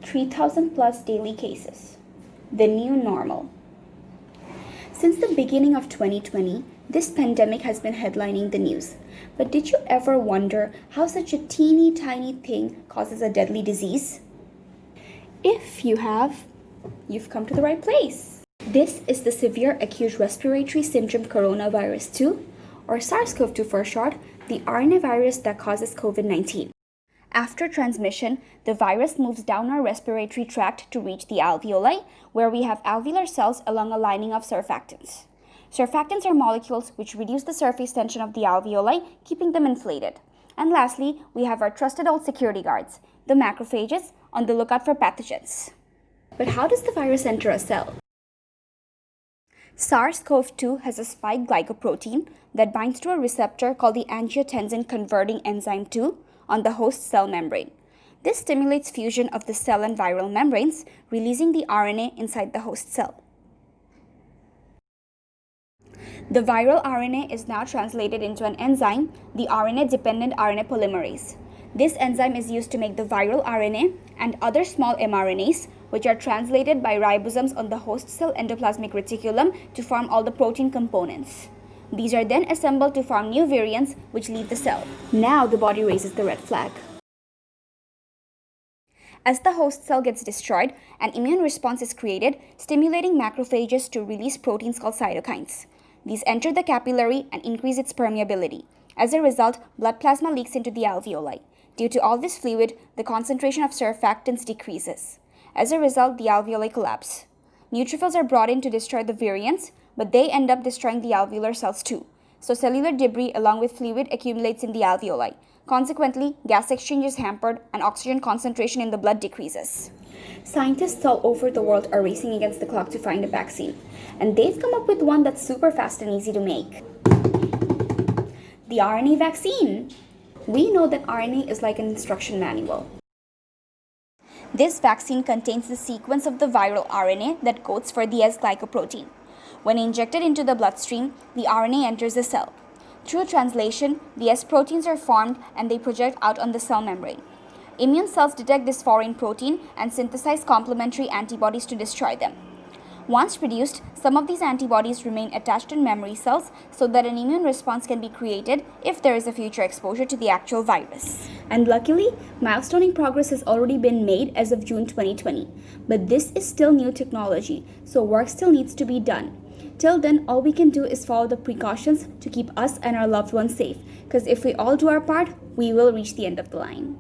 3,000 plus daily cases. The new normal. Since the beginning of 2020, this pandemic has been headlining the news. But did you ever wonder how such a teeny tiny thing causes a deadly disease? If you have, you've come to the right place. This is the severe acute respiratory syndrome coronavirus 2, or SARS-CoV-2 for short, the RNA virus that causes COVID-19. After transmission, the virus moves down our respiratory tract to reach the alveoli, where we have alveolar cells along a lining of surfactants. Surfactants are molecules which reduce the surface tension of the alveoli, keeping them inflated. And lastly, we have our trusted old security guards, the macrophages, on the lookout for pathogens. But how does the virus enter a cell? SARS-CoV-2 has a spike glycoprotein that binds to a receptor called the angiotensin-converting enzyme 2 on the host cell membrane. This stimulates fusion of the cell and viral membranes, releasing the RNA inside the host cell. The viral RNA is now translated into an enzyme, the RNA-dependent RNA polymerase. This enzyme is used to make the viral RNA and other small mRNAs, which are translated by ribosomes on the host cell endoplasmic reticulum to form all the protein components. These are then assembled to form new variants which leave the cell. Now the body raises the red flag. As the host cell gets destroyed, an immune response is created, stimulating macrophages to release proteins called cytokines. These enter the capillary and increase its permeability. As a result, blood plasma leaks into the alveoli. Due to all this fluid, the concentration of surfactants decreases. As a result, the alveoli collapse. Neutrophils are brought in to destroy the variants, but they end up destroying the alveolar cells too. So cellular debris along with fluid accumulates in the alveoli. Consequently, gas exchange is hampered and oxygen concentration in the blood decreases. Scientists all over the world are racing against the clock to find a vaccine, and they've come up with one that's super fast and easy to make. The RNA vaccine. We know that RNA is like an instruction manual. This vaccine contains the sequence of the viral RNA that codes for the S-glycoprotein. When injected into the bloodstream, the RNA enters the cell. Through translation, the S proteins are formed and they project out on the cell membrane. Immune cells detect this foreign protein and synthesize complementary antibodies to destroy them. Once produced, some of these antibodies remain attached to memory cells so that an immune response can be created if there is a future exposure to the actual virus. And luckily, milestoning progress has already been made as of June 2020. But this is still new technology, so work still needs to be done. Till then, all we can do is follow the precautions to keep us and our loved ones safe, because if we all do our part, we will reach the end of the line.